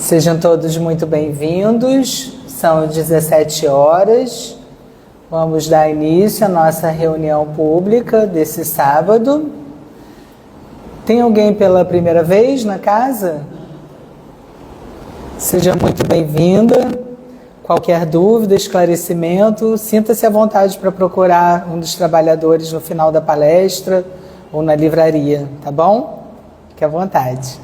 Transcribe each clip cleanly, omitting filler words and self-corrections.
Sejam todos muito bem-vindos. São 17 horas. Vamos dar início à nossa reunião pública desse sábado. Tem alguém pela primeira vez na casa? Seja muito bem-vinda. Qualquer dúvida, esclarecimento, sinta-se à vontade para procurar um dos trabalhadores no final da palestra ou na livraria, tá bom? Fique à vontade.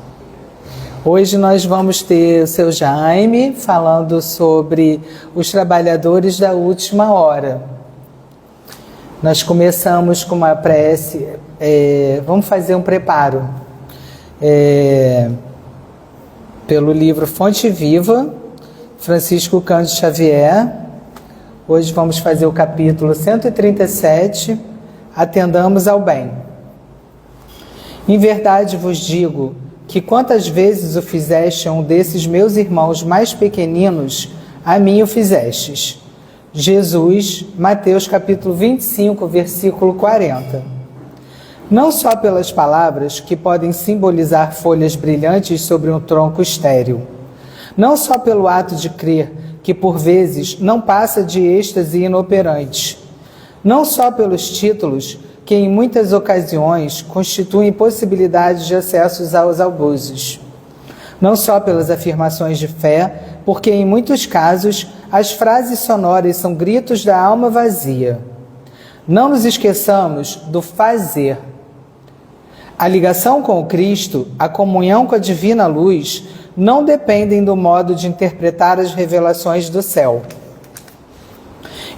Hoje nós vamos ter o seu Jaime falando sobre os trabalhadores da última hora. Nós começamos com uma prece, vamos fazer um preparo pelo livro Fonte Viva, Francisco Cândido Xavier. Hoje vamos fazer o capítulo 137, Atendamos ao Bem. Em verdade vos digo que quantas vezes o fizeste a um desses meus irmãos mais pequeninos, a mim o fizestes. Jesus, Mateus capítulo 25, versículo 40. Não só pelas palavras que podem simbolizar folhas brilhantes sobre um tronco estéril, não só pelo ato de crer, que por vezes não passa de êxtase inoperante, não só pelos títulos, que em muitas ocasiões constituem possibilidades de acessos aos abusos. Não só pelas afirmações de fé, porque em muitos casos as frases sonoras são gritos da alma vazia. Não nos esqueçamos do fazer. A ligação com o Cristo, a comunhão com a divina luz, não dependem do modo de interpretar as revelações do céu.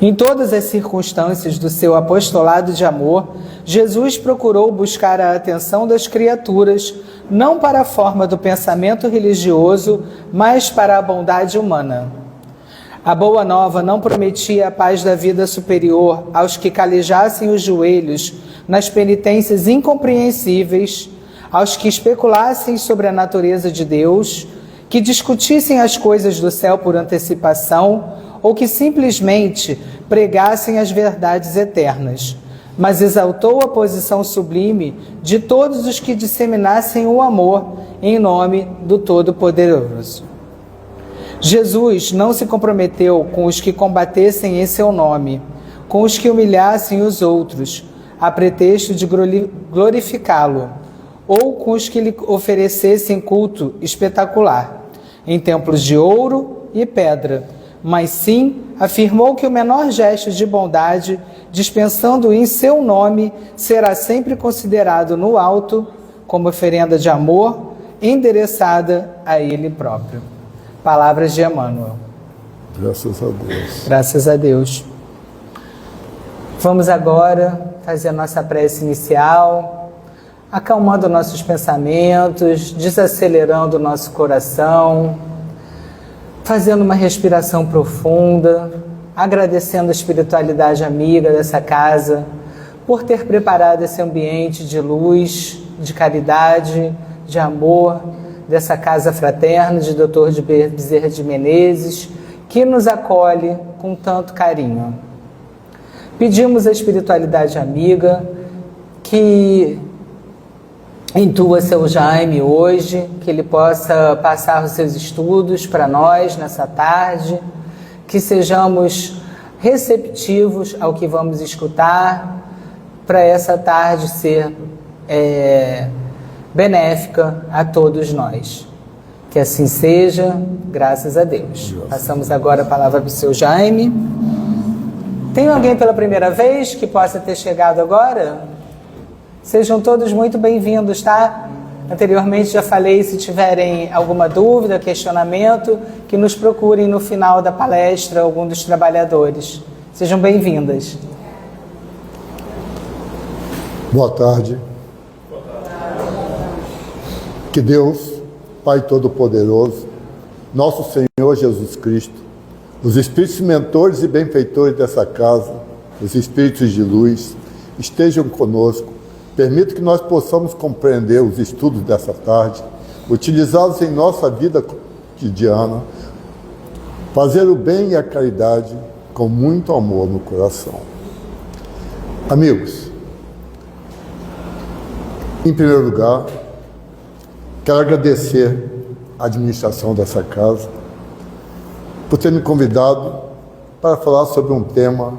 Em todas as circunstâncias do seu apostolado de amor, Jesus procurou buscar a atenção das criaturas, não para a forma do pensamento religioso, mas para a bondade humana. A Boa Nova não prometia a paz da vida superior aos que calejassem os joelhos nas penitências incompreensíveis, aos que especulassem sobre a natureza de Deus, que discutissem as coisas do céu por antecipação, ou que simplesmente pregassem as verdades eternas, mas exaltou a posição sublime de todos os que disseminassem o amor em nome do Todo-Poderoso. Jesus não se comprometeu com os que combatessem em seu nome, com os que humilhassem os outros, a pretexto de glorificá-lo, ou com os que lhe oferecessem culto espetacular, em templos de ouro e pedra, mas sim afirmou que o menor gesto de bondade, dispensando em seu nome, será sempre considerado no alto como oferenda de amor, endereçada a ele próprio. Palavras de Emmanuel. Graças a Deus. Graças a Deus. Vamos agora fazer a nossa prece inicial, acalmando nossos pensamentos, desacelerando o nosso coração, fazendo uma respiração profunda, agradecendo a espiritualidade amiga dessa casa por ter preparado esse ambiente de luz, de caridade, de amor, dessa casa fraterna de Dr. de Bezerra de Menezes, que nos acolhe com tanto carinho. Pedimos à espiritualidade amiga que intua seu Jaime hoje, que ele possa passar os seus estudos para nós nessa tarde, que sejamos receptivos ao que vamos escutar, para essa tarde ser benéfica a todos nós. Que assim seja, graças a Deus. Passamos agora a palavra para o seu Jaime. Tem alguém pela primeira vez que possa ter chegado agora? Sejam todos muito bem-vindos, tá? Anteriormente já falei, se tiverem alguma dúvida, questionamento, que nos procurem no final da palestra algum dos trabalhadores. Sejam bem-vindas. Boa tarde. Que Deus, Pai Todo-Poderoso, nosso Senhor Jesus Cristo, os espíritos mentores e benfeitores dessa casa, os espíritos de luz, estejam conosco. Permita que nós possamos compreender os estudos dessa tarde, utilizá-los em nossa vida cotidiana, fazer o bem e a caridade com muito amor no coração. Amigos, em primeiro lugar, quero agradecer a administração dessa casa, por ter me convidado para falar sobre um tema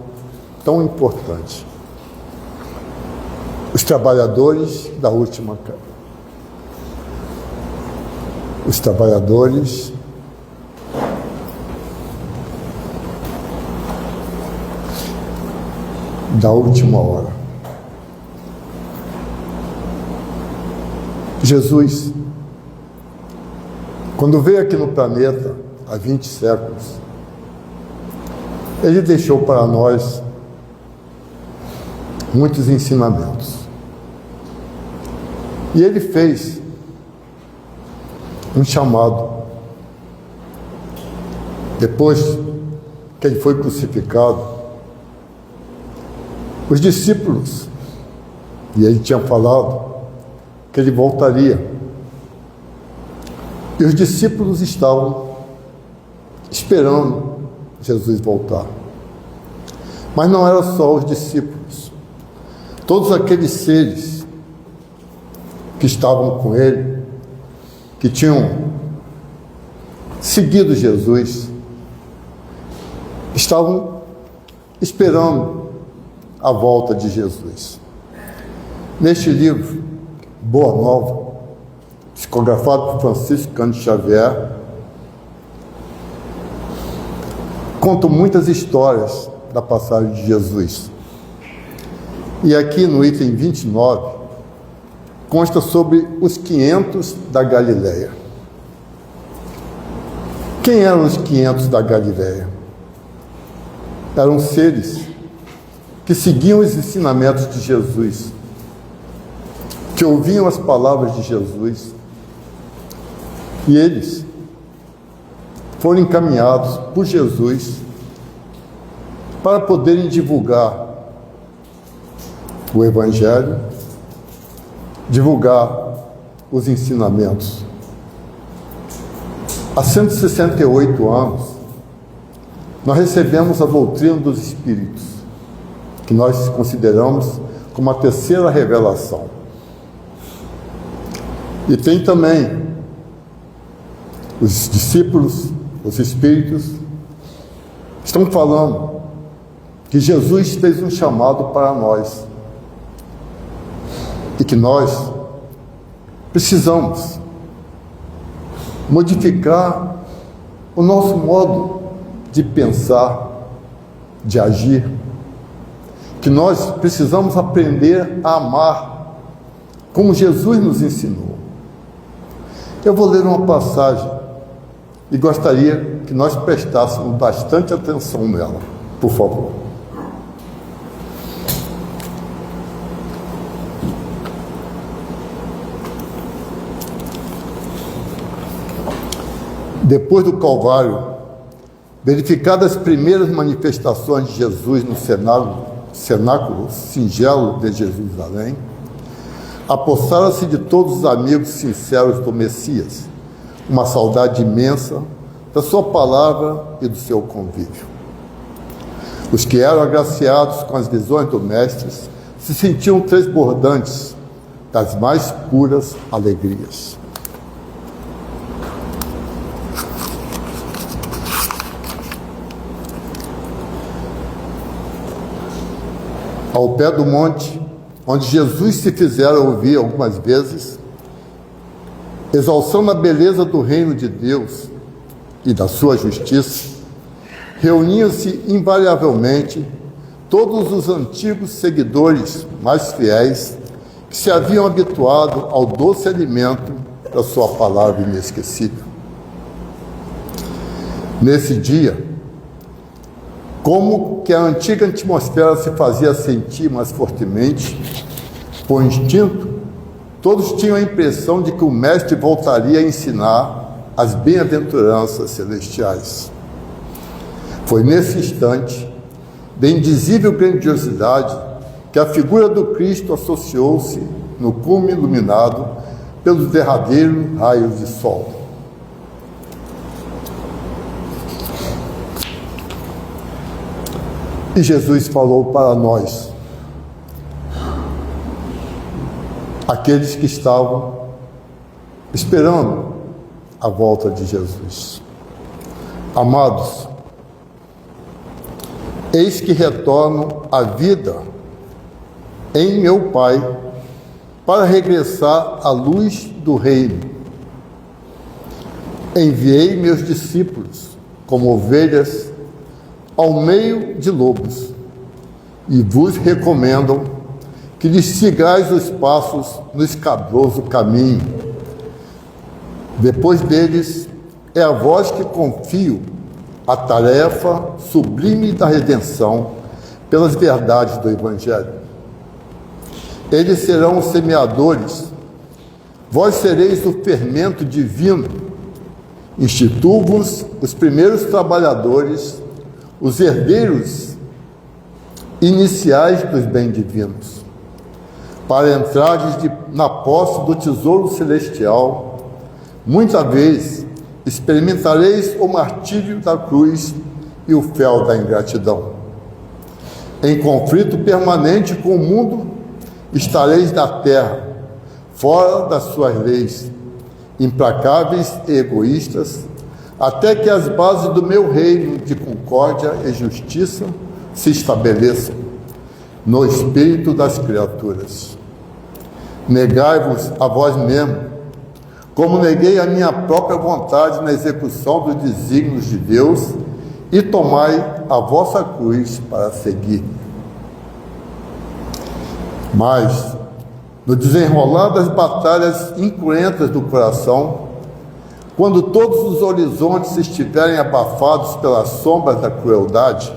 tão importante. Os trabalhadores da última casa. Os trabalhadores da última hora. Jesus, quando veio aqui no planeta, há 20 séculos, ele deixou para nós muitos ensinamentos. E ele fez um chamado. Depois que ele foi crucificado, os discípulos, e ele tinha falado que ele voltaria, e os discípulos estavam esperando Jesus voltar. Mas não eram só os discípulos, todos aqueles seres que estavam com ele, que tinham seguido Jesus, estavam esperando a volta de Jesus. Neste livro, Boa Nova, psicografado por Francisco Cândido Xavier, contam muitas histórias da passagem de Jesus. E aqui no item 29, consta sobre os 500 da Galileia. Quem eram os 500 da Galileia? Eram seres que seguiam os ensinamentos de Jesus, que ouviam as palavras de Jesus, e eles foram encaminhados por Jesus para poderem divulgar o Evangelho, divulgar os ensinamentos. Há 168 anos, nós recebemos a doutrina dos Espíritos, que nós consideramos como a terceira revelação. E tem também os discípulos, os Espíritos, estão falando que Jesus fez um chamado para nós e que nós precisamos modificar o nosso modo de pensar, de agir, que nós precisamos aprender a amar como Jesus nos ensinou. Eu vou ler uma passagem e gostaria que nós prestássemos bastante atenção nela, por favor. Depois do Calvário, verificadas as primeiras manifestações de Jesus no cenáculo singelo de Jerusalém, apossaram-se de todos os amigos sinceros do Messias, uma saudade imensa da sua palavra e do seu convívio. Os que eram agraciados com as visões do Mestre se sentiam transbordantes das mais puras alegrias. Ao pé do monte, onde Jesus se fizera ouvir algumas vezes, exalçando a beleza do reino de Deus e da sua justiça, reuniam-se invariavelmente todos os antigos seguidores mais fiéis que se haviam habituado ao doce alimento da sua palavra inesquecível. Nesse dia, como que a antiga atmosfera se fazia sentir mais fortemente, por instinto, todos tinham a impressão de que o Mestre voltaria a ensinar as bem-aventuranças celestiais. Foi nesse instante, de indizível grandiosidade, que a figura do Cristo associou-se no cume iluminado pelos derradeiros raios de sol. E Jesus falou para nós, aqueles que estavam esperando a volta de Jesus. Amados, eis que retorno à vida em meu Pai para regressar à luz do reino. Enviei meus discípulos como ovelhas ao meio de lobos e vos recomendam que lhes sigais os passos no escabroso caminho. Depois deles, é a vós que confio a tarefa sublime da redenção pelas verdades do Evangelho. Eles serão os semeadores, vós sereis o fermento divino. Instituo-vos os primeiros trabalhadores, os herdeiros iniciais dos bens divinos, para entrardes na posse do tesouro celestial. Muita vez experimentareis o martírio da cruz e o fel da ingratidão. Em conflito permanente com o mundo, estareis na terra, fora das suas leis, implacáveis e egoístas, até que as bases do meu reino de concórdia e justiça se estabeleçam no espírito das criaturas. Negai-vos a vós mesmos, como neguei a minha própria vontade na execução dos desígnios de Deus, e tomai a vossa cruz para seguir. Mas, no desenrolar das batalhas incruentas do coração, quando todos os horizontes estiverem abafados pelas sombras da crueldade,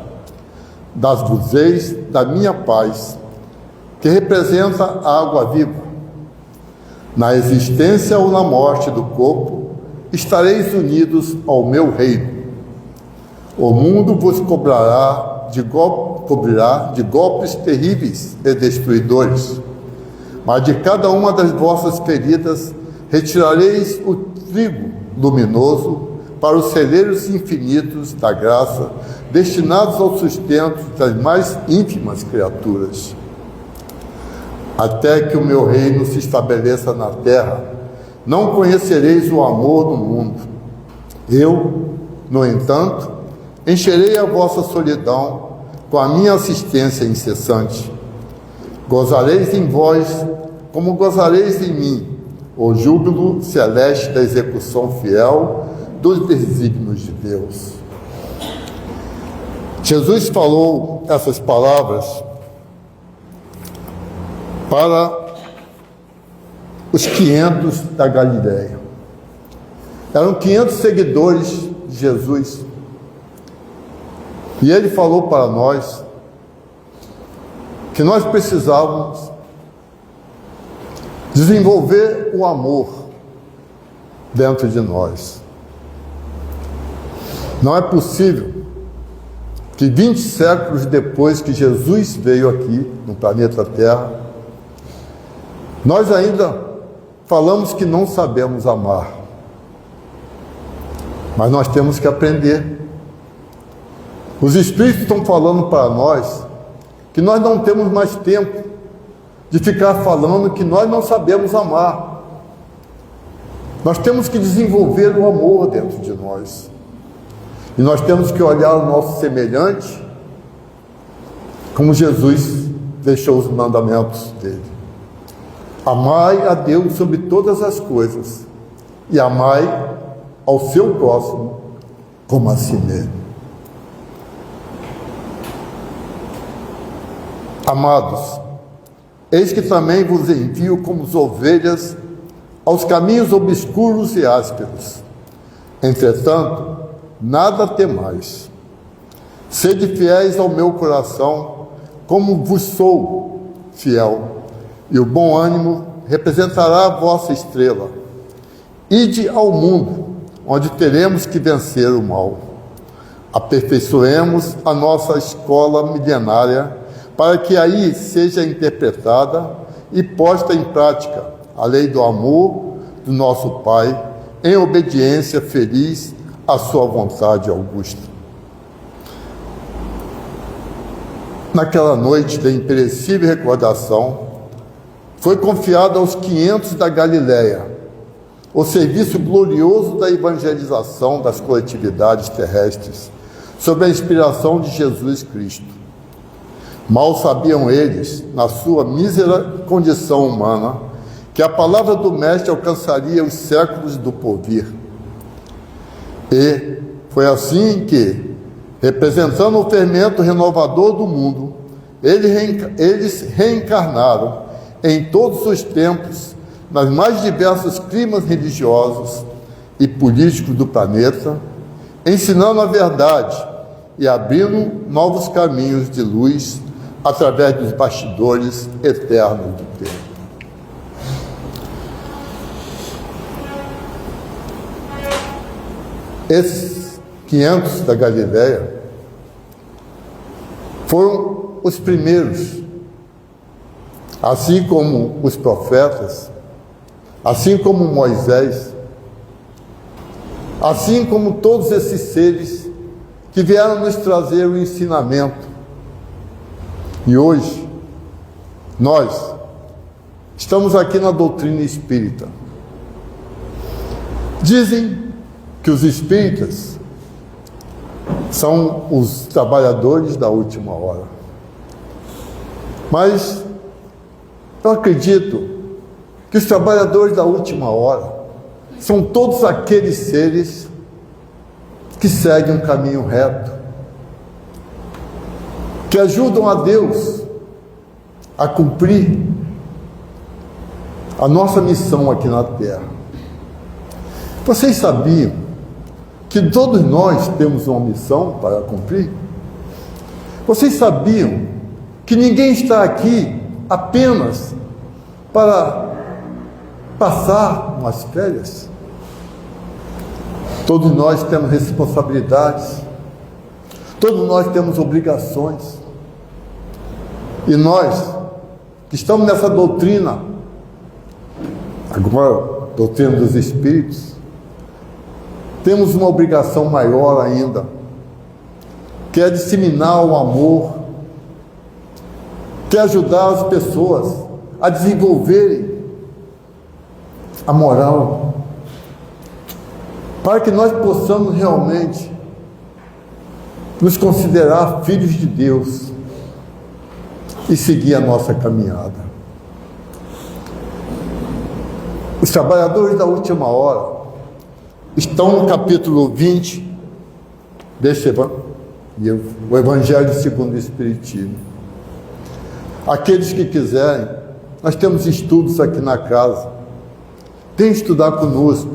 das-vos-eis da minha paz, que representa a água viva. Na existência ou na morte do corpo, estareis unidos ao meu reino. O mundo vos cobrirá de golpes terríveis e destruidores, mas de cada uma das vossas feridas retirareis o trigo luminoso para os celeiros infinitos da graça, destinados ao sustento das mais ínfimas criaturas. Até que o meu reino se estabeleça na terra, não conhecereis o amor do mundo. Eu, no entanto, encherei a vossa solidão com a minha assistência incessante. Gozareis em vós, como gozareis em mim, o júbilo celeste da execução fiel dos desígnios de Deus. Jesus falou essas palavras para os 500 da Galileia. Eram 500 seguidores de Jesus. E ele falou para nós que nós precisávamos desenvolver o amor dentro de nós. Não é possível que 20 séculos depois que Jesus veio aqui no planeta Terra, nós ainda falamos que não sabemos amar. Mas nós temos que aprender. Os Espíritos estão falando para nós que nós não temos mais tempo de ficar falando que nós não sabemos amar. Nós temos que desenvolver o amor dentro de nós. E nós temos que olhar o nosso semelhante como Jesus deixou os mandamentos dele. Amai a Deus sobre todas as coisas e amai ao seu próximo como a si mesmo. Amados, eis que também vos envio como ovelhas aos caminhos obscuros e ásperos. Entretanto, nada temais. Sede fiéis ao meu coração, como vos sou fiel, e o bom ânimo representará a vossa estrela. Ide ao mundo, onde teremos que vencer o mal. Aperfeiçoemos a nossa escola milenária, para que aí seja interpretada e posta em prática a lei do amor do nosso Pai, em obediência feliz à sua vontade augusta. Naquela noite de imperecível recordação, foi confiado aos 500 da Galileia o serviço glorioso da evangelização das coletividades terrestres, sob a inspiração de Jesus Cristo. Mal sabiam eles, na sua mísera condição humana, que a palavra do Mestre alcançaria os séculos do porvir. E foi assim que, representando o fermento renovador do mundo, eles reencarnaram em todos os tempos, nos mais diversos climas religiosos e políticos do planeta, ensinando a verdade e abrindo novos caminhos de luz através dos bastidores eternos do tempo. Esses 500 da Galileia foram os primeiros, assim como os profetas, assim como Moisés, assim como todos esses seres que vieram nos trazer o ensinamento. E hoje, nós estamos aqui na doutrina espírita. Dizem que os espíritas são os trabalhadores da última hora. Mas eu acredito que os trabalhadores da última hora são todos aqueles seres que seguem um caminho reto, que ajudam a Deus a cumprir a nossa missão aqui na Terra. Vocês sabiam que todos nós temos uma missão para cumprir? Vocês sabiam que ninguém está aqui apenas para passar umas férias? Todos nós temos responsabilidades, todos nós temos obrigações. E nós, que estamos nessa doutrina, agora, doutrina dos Espíritos, temos uma obrigação maior ainda, que é disseminar o amor, que é ajudar as pessoas a desenvolverem a moral, para que nós possamos realmente nos considerar filhos de Deus e seguir a nossa caminhada. Os trabalhadores da última hora estão no capítulo 20 deste o Evangelho segundo o Espiritismo. Aqueles que quiserem, nós temos estudos aqui na casa. Vem estudar conosco.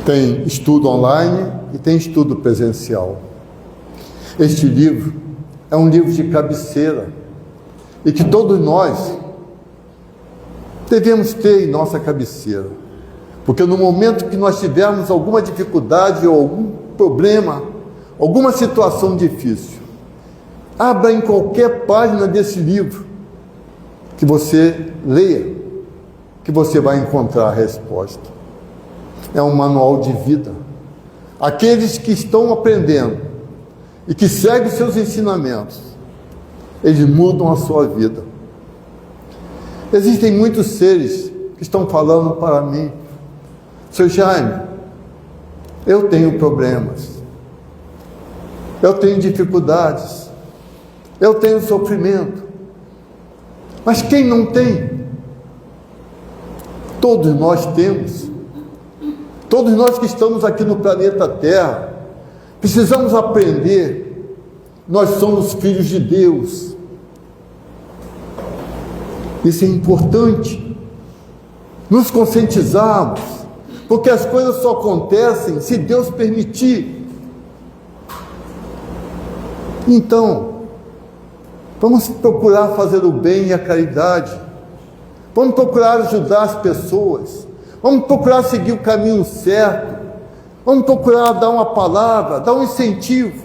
Tem estudo online e tem estudo presencial. Este livro é um livro de cabeceira e que todos nós devemos ter em nossa cabeceira, porque no momento que nós tivermos alguma dificuldade ou algum problema, alguma situação difícil, abra em qualquer página desse livro que você leia, que você vai encontrar a resposta. É um manual de vida. Aqueles que estão aprendendo e que seguem os seus ensinamentos, eles mudam a sua vida. Existem muitos seres que estão falando para mim: Seu Jaime, eu tenho problemas, eu tenho dificuldades, eu tenho sofrimento, mas quem não tem? Todos nós temos. Todos nós que estamos aqui no planeta Terra precisamos aprender. Nós somos filhos de Deus. Isso é importante, nos conscientizarmos, porque as coisas só acontecem se Deus permitir. Então, vamos procurar fazer o bem e a caridade, vamos procurar ajudar as pessoas, vamos procurar seguir o caminho certo, vamos procurar dar uma palavra, dar um incentivo,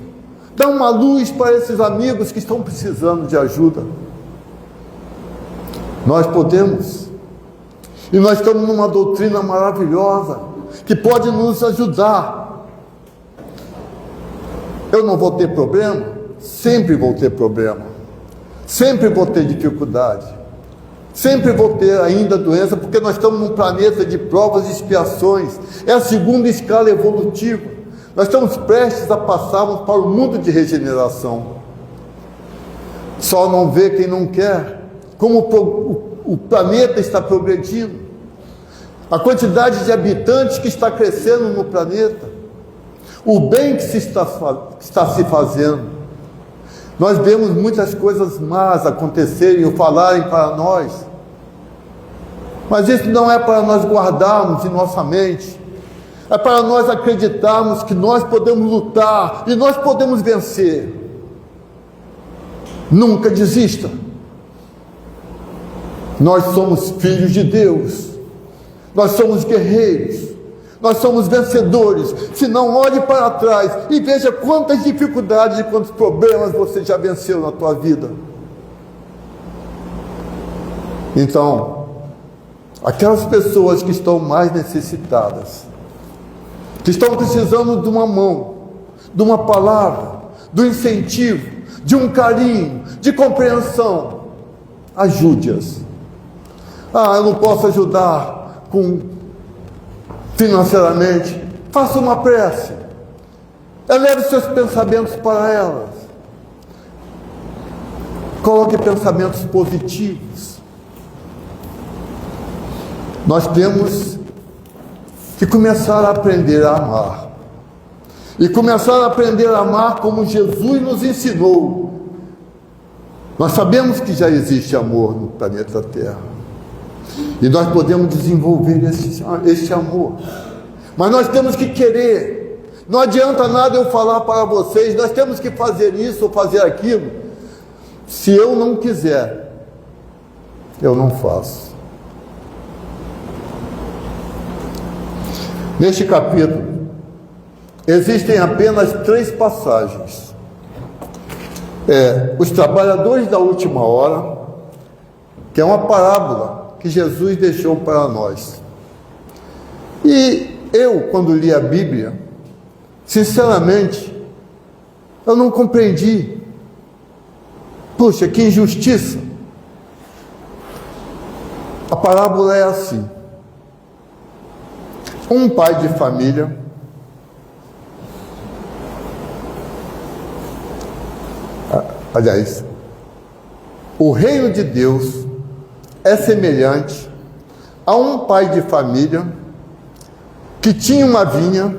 dar uma luz para esses amigos que estão precisando de ajuda. Nós podemos, e nós estamos numa doutrina maravilhosa, que pode nos ajudar. Eu não vou ter problema? Sempre vou ter problema, sempre vou ter dificuldade, Sempre vou ter ainda doença, porque nós estamos num planeta de provas e expiações. É a segunda escala evolutiva. Nós estamos prestes a passarmos para o mundo de regeneração. Só não vê quem não quer. Como o planeta está progredindo. A quantidade de habitantes que está crescendo no planeta. O bem que está se fazendo. Nós vemos muitas coisas más acontecerem ou falarem para nós. Mas isso não é para nós guardarmos em nossa mente. É para nós acreditarmos que nós podemos lutar e nós podemos vencer. Nunca desista. Nós somos filhos de Deus. Nós somos guerreiros. Nós somos vencedores. Se não, olhe para trás e veja quantas dificuldades e quantos problemas você já venceu na tua vida. Então, aquelas pessoas que estão mais necessitadas, que estão precisando de uma mão, de uma palavra, do incentivo, de um carinho, de compreensão, ajude-as. Eu não posso ajudar financeiramente. Faça uma prece. Eleve seus pensamentos para elas. Coloque pensamentos positivos. Nós temos que começar a aprender a amar. E começar a aprender a amar como Jesus nos ensinou. Nós sabemos que já existe amor no planeta Terra. E nós podemos desenvolver esse amor. Mas nós temos que querer. Não adianta nada eu falar para vocês, nós temos que fazer isso ou fazer aquilo. Se eu não quiser, eu não faço. Neste capítulo, existem apenas 3 passagens. Os trabalhadores da última hora, que é uma parábola que Jesus deixou para nós. E eu, quando li a Bíblia, sinceramente, eu não compreendi. Puxa, que injustiça! A parábola é assim. Um pai de família aliás, o reino de Deus é semelhante a um pai de família que tinha uma vinha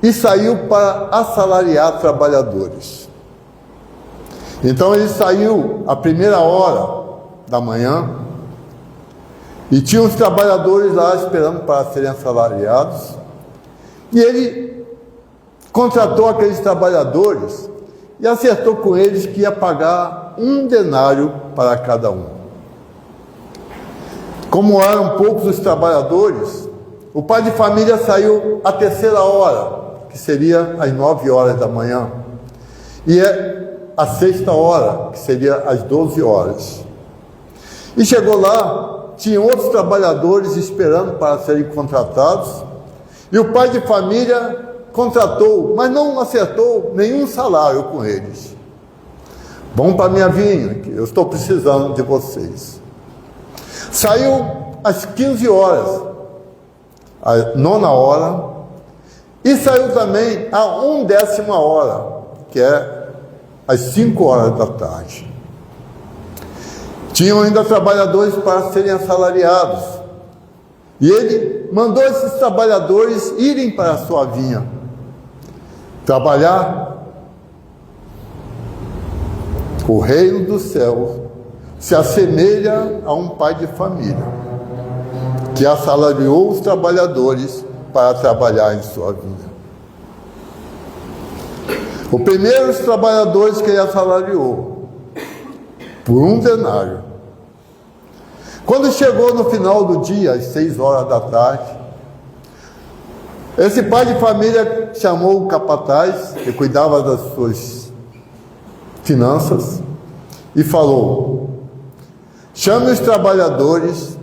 e saiu para assalariar trabalhadores. Então ele saiu à primeira hora da manhã e tinha os trabalhadores lá esperando para serem assalariados, e ele contratou aqueles trabalhadores e acertou com eles que ia pagar 1 denário para cada um. Como eram poucos os trabalhadores, o pai de família saiu à terceira hora, que seria às 9 horas da manhã, e a sexta hora, que seria às 12 horas. E chegou lá, tinha outros trabalhadores esperando para serem contratados, e o pai de família contratou, mas não acertou nenhum salário com eles. Vão para a minha vinha, que eu estou precisando de vocês. Saiu às 15 horas, a 9ª hora, e saiu também a 1/10 hora, que é às 5 horas da tarde. Tinham ainda trabalhadores para serem assalariados, e ele mandou esses trabalhadores irem para a sua vinha trabalhar. O reino do céu se assemelha a um pai de família que assalariou os trabalhadores para trabalhar em sua vinha. O primeiro, os trabalhadores que ele assalariou por 1 denário. Quando chegou no final do dia, às 6 horas da tarde, esse pai de família chamou o capataz, que cuidava das suas finanças, e falou: chame os trabalhadores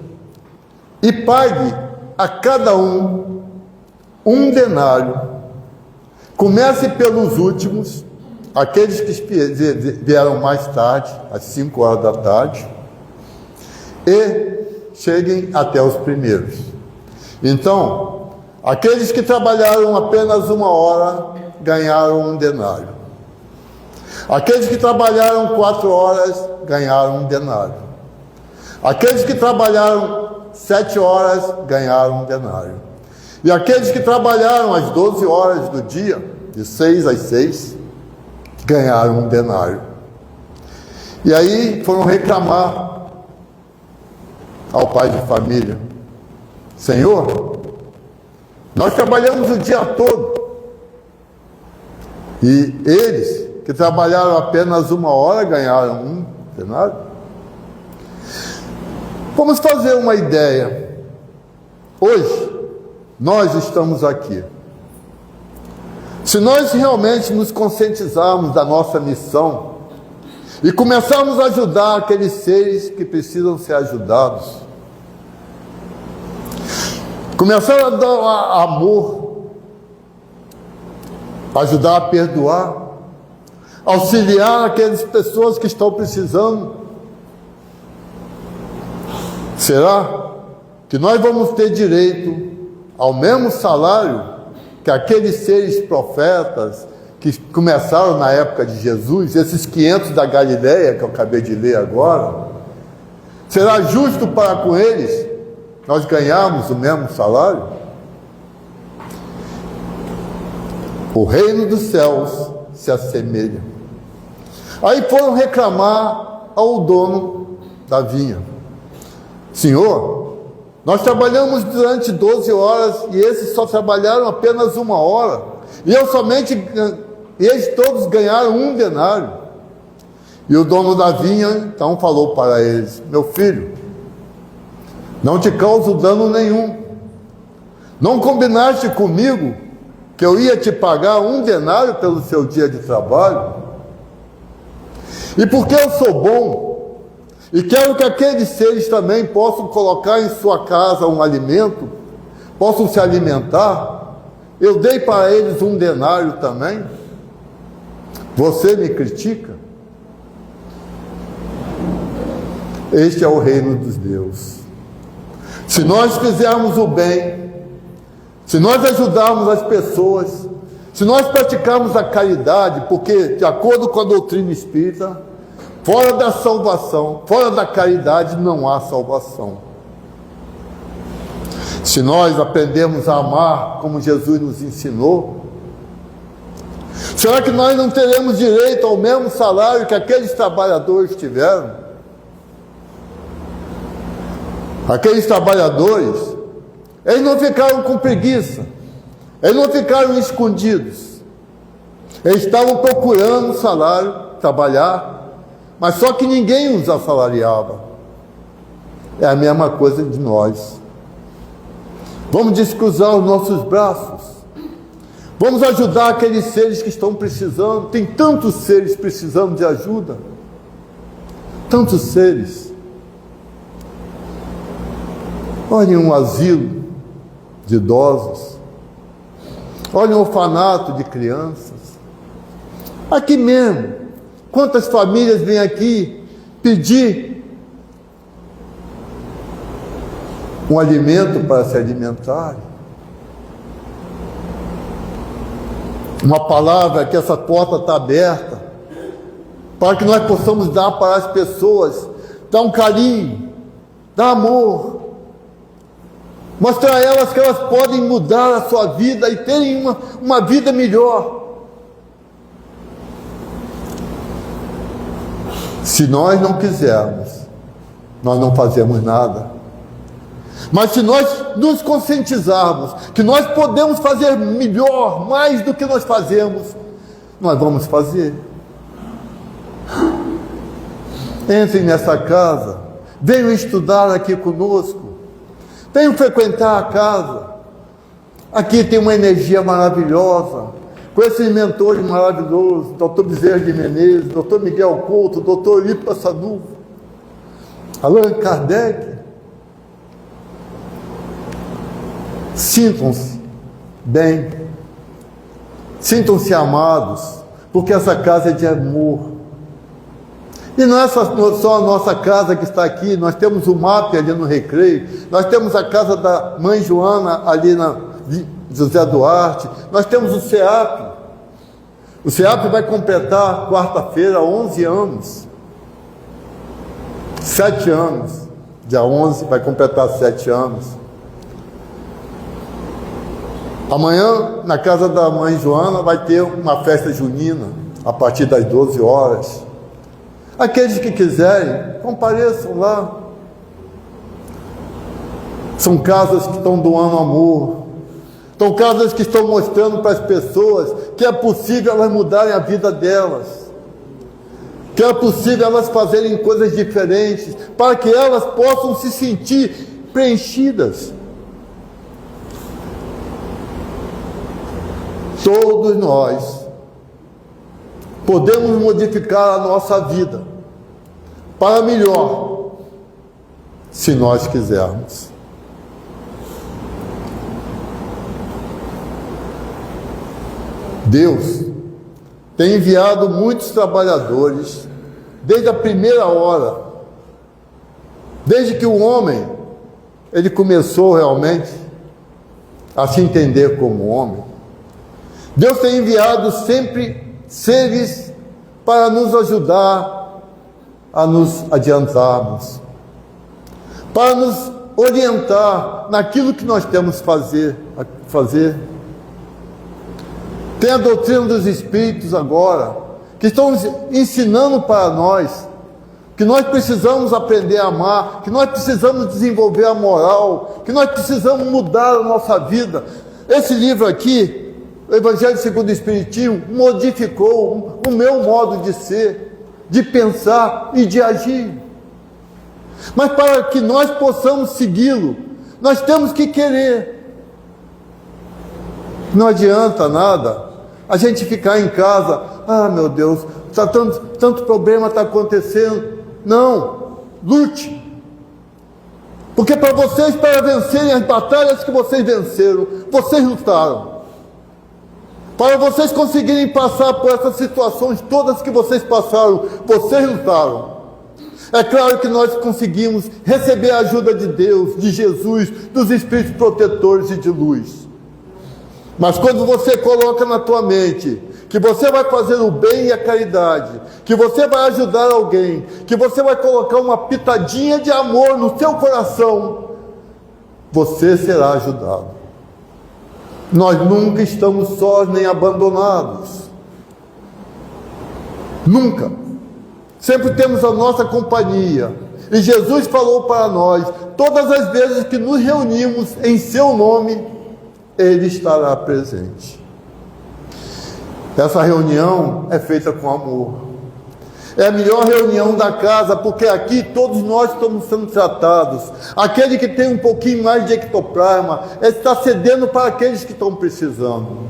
e pague a cada um 1 denário. Comece pelos últimos, aqueles que vieram mais tarde, às 5 horas da tarde, e cheguem até os primeiros. Então, aqueles que trabalharam apenas 1 hora ganharam 1 denário. Aqueles que trabalharam 4 horas ganharam 1 denário. Aqueles que trabalharam 7 horas ganharam 1 denário. E aqueles que trabalharam as 12 horas do dia, de 6 às 6, ganharam 1 denário. E aí foram reclamar ao pai de família: Senhor, nós trabalhamos o dia todo, e eles que trabalharam apenas 1 hora ganharam 1 denário. Vamos fazer uma ideia. Hoje, nós estamos aqui. Se nós realmente nos conscientizarmos da nossa missão e começarmos a ajudar aqueles seres que precisam ser ajudados, começar a dar amor, ajudar a perdoar, auxiliar aquelas pessoas que estão precisando, será que nós vamos ter direito ao mesmo salário que aqueles 6 profetas que começaram na época de Jesus, esses 500 da Galileia que eu acabei de ler agora? Será justo para com eles nós ganharmos o mesmo salário? O reino dos céus se assemelha. Aí foram reclamar ao dono da vinha: Senhor, nós trabalhamos durante 12 horas e esses só trabalharam apenas 1 hora. E eles todos ganharam 1 denário. E o dono da vinha então falou para eles: meu filho, não te causo dano nenhum. Não combinaste comigo que eu ia te pagar 1 denário pelo seu dia de trabalho? E porque eu sou bom e quero que aqueles seres também possam colocar em sua casa um alimento, possam se alimentar, eu dei para eles 1 denário também. Você me critica? Este é o reino dos Deus. Se nós fizermos o bem, se nós ajudarmos as pessoas, se nós praticarmos a caridade, porque, de acordo com a doutrina espírita, fora da salvação, fora da caridade, não há salvação. Se nós aprendemos a amar como Jesus nos ensinou, será que nós não teremos direito ao mesmo salário que aqueles trabalhadores tiveram? Aqueles trabalhadores, eles não ficaram com preguiça, eles não ficaram escondidos, eles estavam procurando salário, trabalhar, mas só que ninguém os assalariava. É a mesma coisa de nós. Vamos descruzar os nossos braços, vamos ajudar aqueles seres que estão precisando. Tem tantos seres precisando de ajuda, tantos seres. Olhem um asilo de idosos, olhem um orfanato de crianças. Aqui mesmo, quantas famílias vêm aqui pedir um alimento para se alimentar? Uma palavra, que essa porta está aberta, para que nós possamos dar para as pessoas, dar um carinho, dar amor, mostrar a elas que elas podem mudar a sua vida e terem uma vida melhor. Se nós não quisermos, nós não fazemos nada. Mas se nós nos conscientizarmos que nós podemos fazer melhor, mais do que nós fazemos, nós vamos fazer. Entrem nessa casa, venham estudar aqui conosco, venham frequentar a casa. Aqui tem uma energia maravilhosa, com esses mentores maravilhosos, Dr. Bezerra de Menezes, Dr. Miguel Couto, Dr. Lipa Sanufo, Allan Kardec. Sintam-se bem, sintam-se amados, porque essa casa é de amor, E não é só a nossa casa que está aqui, nós temos o MAP ali no Recreio, nós temos a casa da mãe Joana ali na José Duarte, nós temos o CEAP. O CEAP vai completar quarta-feira 11 anos. 7 anos. Dia 11 vai completar 7 anos. Amanhã, na casa da mãe Joana, vai ter uma festa junina, a partir das 12 horas. Aqueles que quiserem, compareçam lá. São casas que estão doando amor. São casas que estão mostrando para as pessoas que é possível elas mudarem a vida delas. Que é possível elas fazerem coisas diferentes, para que elas possam se sentir preenchidas. Todos nós podemos modificar a nossa vida para melhor, se nós quisermos. Deus tem enviado muitos trabalhadores desde a primeira hora, desde que o homem ele começou realmente a se entender como homem. Deus tem enviado sempre seres para nos ajudar a nos adiantarmos, para nos orientar naquilo que nós temos a fazer. Tem a doutrina dos Espíritos agora, que estão ensinando para nós que nós precisamos aprender a amar, que nós precisamos desenvolver a moral, que nós precisamos mudar a nossa vida. Esse livro aqui, o Evangelho segundo o Espiritismo, modificou o meu modo de ser, de pensar e de agir. Mas para que nós possamos segui-lo, nós temos que querer. Não adianta nada a gente ficar em casa, meu Deus, tanto problema está acontecendo. Não, lute. Porque para vencerem as batalhas que vocês venceram, vocês lutaram. Para vocês conseguirem passar por essas situações todas que vocês passaram, vocês lutaram. É claro que nós conseguimos receber a ajuda de Deus, de Jesus, dos Espíritos protetores e de luz. Mas quando você coloca na tua mente que você vai fazer o bem e a caridade, que você vai ajudar alguém, que você vai colocar uma pitadinha de amor no seu coração, você será ajudado. Nós nunca estamos sós nem abandonados. Nunca. Sempre temos a nossa companhia. E Jesus falou para nós, todas as vezes que nos reunimos em seu nome, Ele estará presente. Essa reunião é feita com amor. É a melhor reunião da casa, porque aqui todos nós estamos sendo tratados. Aquele que tem um pouquinho mais de ectoplasma está cedendo para aqueles que estão precisando.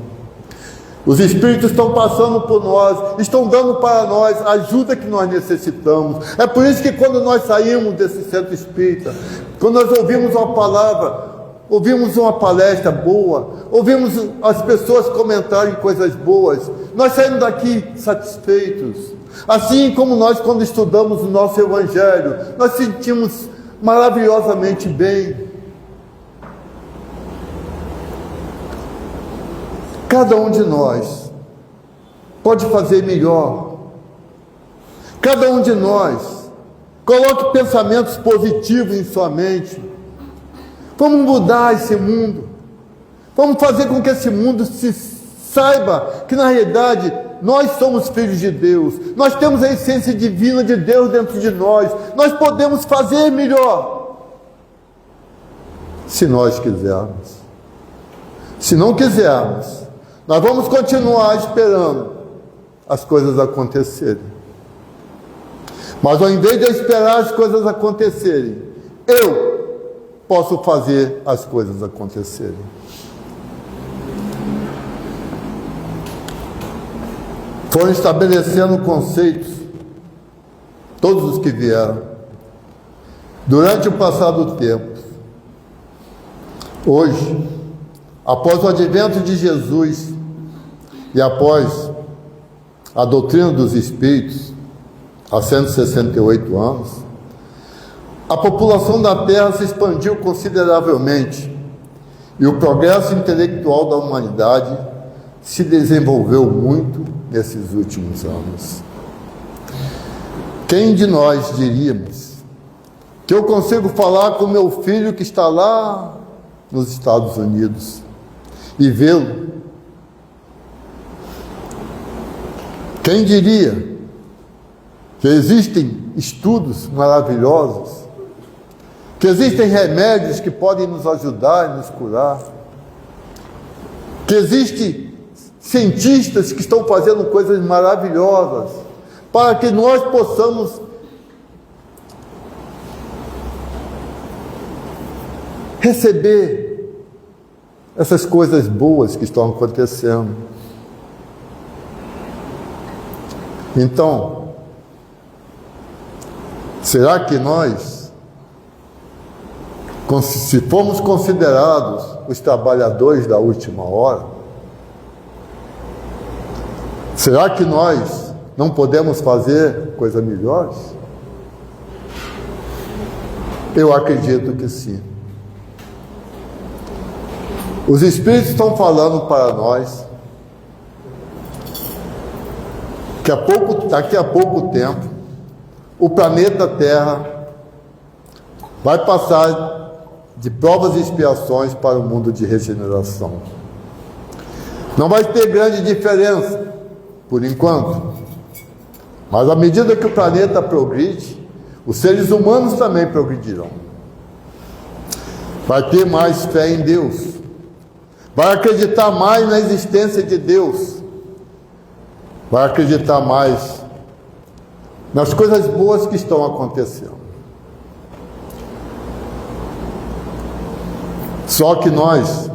Os Espíritos estão passando por nós, estão dando para nós a ajuda que nós necessitamos. É por isso que quando nós saímos desse centro espírita, quando nós ouvimos uma palavra, ouvimos uma palestra boa, ouvimos as pessoas comentarem coisas boas, nós saímos daqui satisfeitos. Assim como nós, quando estudamos o nosso Evangelho, nós sentimos maravilhosamente bem. Cada um de nós pode fazer melhor. Cada um de nós coloque pensamentos positivos em sua mente. Vamos mudar esse mundo. Vamos fazer com que esse mundo se saiba que na realidade nós somos filhos de Deus. Nós temos a essência divina de Deus dentro de nós. Nós podemos fazer melhor, se nós quisermos. Se não quisermos, nós vamos continuar esperando as coisas acontecerem. Mas ao invés de eu esperar as coisas acontecerem, eu posso fazer as coisas acontecerem. Foram estabelecendo conceitos, todos os que vieram, durante o passar do tempo. Hoje, após o advento de Jesus e após a doutrina dos Espíritos, há 168 anos, a população da Terra se expandiu consideravelmente e o progresso intelectual da humanidade se desenvolveu muito nesses últimos anos. Quem de nós diríamos que eu consigo falar com meu filho que está lá nos Estados Unidos e vê-lo? Quem diria que existem estudos maravilhosos, que existem remédios que podem nos ajudar e nos curar, que existem cientistas que estão fazendo coisas maravilhosas para que nós possamos receber essas coisas boas que estão acontecendo. Então, será que nós, se formos considerados os trabalhadores da última hora, será que nós não podemos fazer coisas melhores? Eu acredito que sim. Os Espíritos estão falando para nós que daqui a pouco tempo, o planeta Terra vai passar de provas e expiações para o mundo de regeneração. Não vai ter grande diferença, por enquanto. Mas à medida que o planeta progride, os seres humanos também progredirão. Vai ter mais fé em Deus. Vai acreditar mais na existência de Deus. Vai acreditar mais nas coisas boas que estão acontecendo. Só que nós,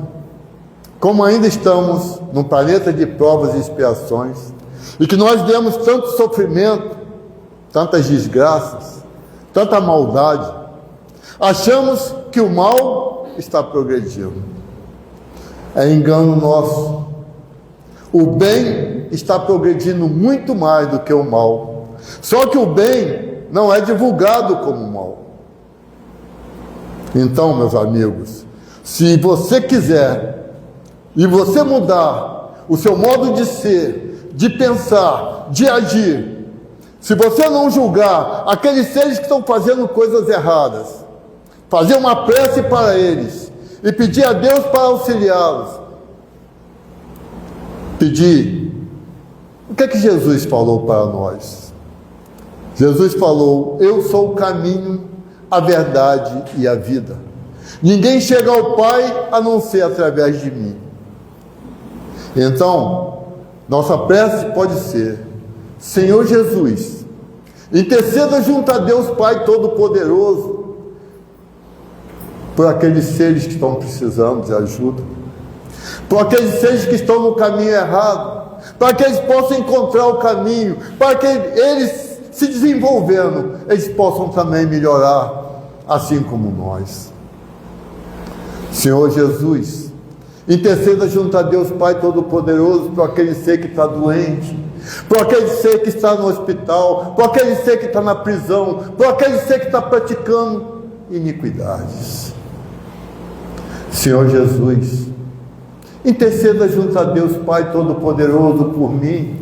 como ainda estamos num planeta de provas e expiações, e que nós demos tanto sofrimento, tantas desgraças, tanta maldade, achamos que o mal está progredindo. É engano nosso. O bem está progredindo muito mais do que o mal. Só que o bem não é divulgado como mal. Então, meus amigos, se você quiser e você mudar o seu modo de ser, de pensar, de agir, se você não julgar aqueles seres que estão fazendo coisas erradas, fazer uma prece para eles e pedir a Deus para auxiliá-los, pedir. O que é que Jesus falou para nós? Jesus falou: eu sou o caminho, a verdade e a vida. Ninguém chega ao Pai a não ser através de mim. Então, nossa prece pode ser: Senhor Jesus, interceda junto a Deus Pai Todo-Poderoso por aqueles seres que estão precisando de ajuda, por aqueles seres que estão no caminho errado, para que eles possam encontrar o caminho, para que eles, se desenvolvendo, eles possam também melhorar, assim como nós. Senhor Jesus, interceda junto a Deus Pai Todo-Poderoso por aquele ser que está doente, por aquele ser que está no hospital, por aquele ser que está na prisão, por aquele ser que está praticando iniquidades. Senhor Jesus, interceda junto a Deus Pai Todo-Poderoso por mim,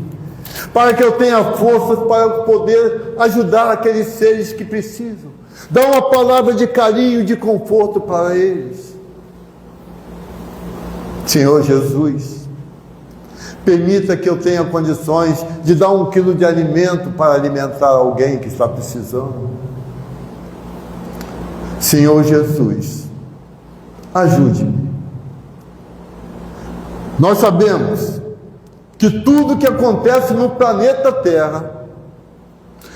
para que eu tenha forças para poder ajudar aqueles seres que precisam. Dá uma palavra de carinho, de conforto para eles. Senhor Jesus, permita que eu tenha condições de dar 1 quilo de alimento para alimentar alguém que está precisando. Senhor Jesus, ajude-me. Nós sabemos que tudo que acontece no planeta Terra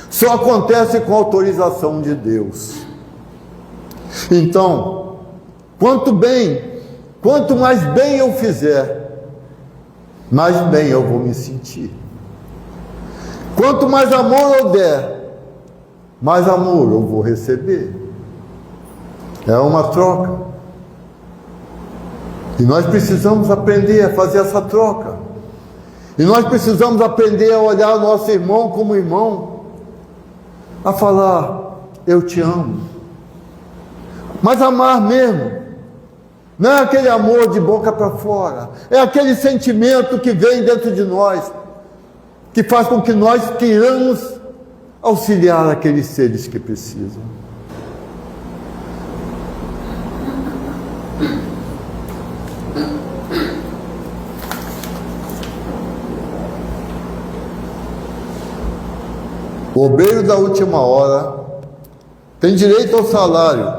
só acontece com autorização de Deus. Então, quanto mais bem eu fizer, mais bem eu vou me sentir. Quanto mais amor eu der, mais amor eu vou receber. É uma troca. E nós precisamos aprender a fazer essa troca. E nós precisamos aprender a olhar o nosso irmão como irmão. a falar: eu te amo. Mas amar mesmo não é aquele amor de boca para fora, é aquele sentimento que vem dentro de nós, que faz com que nós queiramos auxiliar aqueles seres que precisam. O obreiro da última hora tem direito ao salário,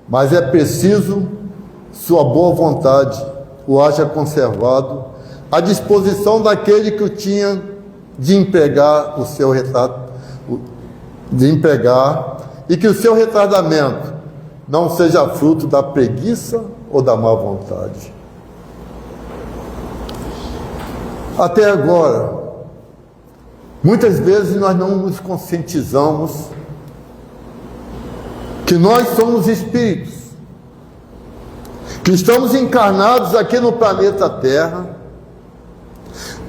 mas é preciso sua boa vontade o haja conservado à disposição daquele que o tinha de empregar e que o seu retardamento não seja fruto da preguiça ou da má vontade. Até agora, muitas vezes nós não nos conscientizamos que nós somos espíritos, que estamos encarnados aqui no planeta Terra,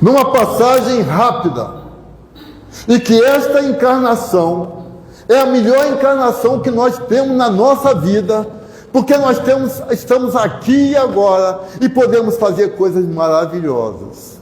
numa passagem rápida, e que esta encarnação é a melhor encarnação que nós temos na nossa vida, porque nós estamos aqui e agora e podemos fazer coisas maravilhosas.